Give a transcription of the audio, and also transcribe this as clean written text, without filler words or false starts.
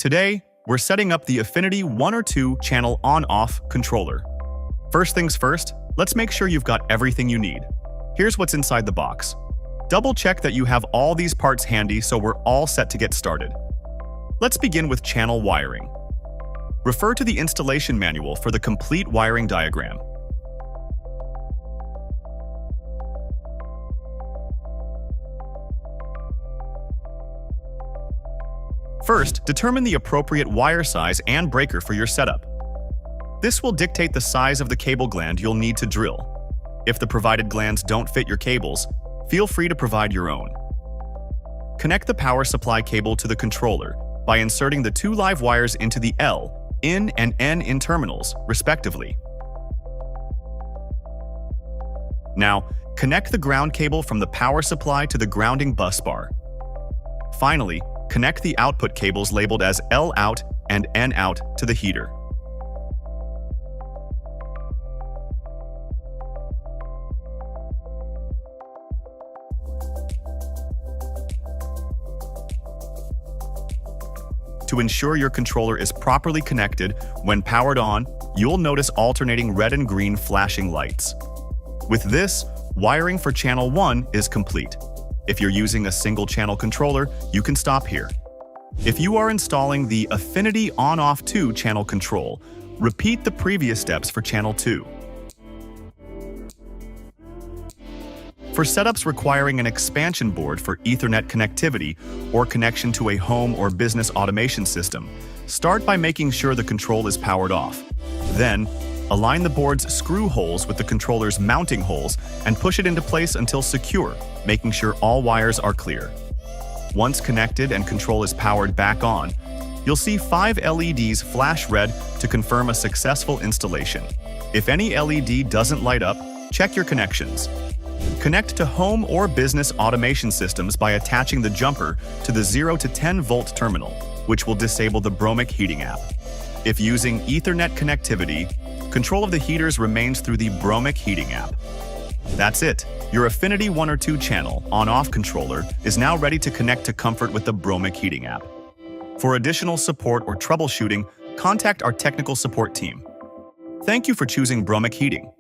Today, we're setting up the Affinity 1 or 2 channel on-off controller. First things first, let's make sure you've got everything you need. Here's what's inside the box. Double check that you have all these parts handy so we're all set to get started. Let's begin with channel wiring. Refer to the installation manual for the complete wiring diagram. First, determine the appropriate wire size and breaker for your setup. This will dictate the size of the cable gland you'll need to drill. If the provided glands don't fit your cables, feel free to provide your own. Connect the power supply cable to the controller by inserting the 2 live wires into the L, in, and N terminals, respectively. Now, connect the ground cable from the power supply to the grounding bus bar. Finally, connect the output cables labeled as L out and N out to the heater. To ensure your controller is properly connected, when powered on, you'll notice alternating red and green flashing lights. With this, wiring for channel 1 is complete. If you're using a single-channel controller, you can stop here. If you are installing the Affinity On-Off 2 channel control, repeat the previous steps for channel 2. For setups requiring an expansion board for Ethernet connectivity or connection to a home or business automation system, start by making sure the control is powered off. Then, align the board's screw holes with the controller's mounting holes and push it into place until secure, making sure all wires are clear. Once connected and control is powered back on, you'll see 5 LEDs flash red to confirm a successful installation. If any LED doesn't light up, check your connections. Connect to home or business automation systems by attaching the jumper to the 0 to 10 volt terminal, which will disable the Bromic heating app. If using Ethernet connectivity, control of the heaters remains through the Bromic heating app. That's it. Your Affinity 1 or 2 channel on-off controller is now ready to connect to comfort with the Bromic heating app. For additional support or troubleshooting, contact our technical support team. Thank you for choosing Bromic Heating.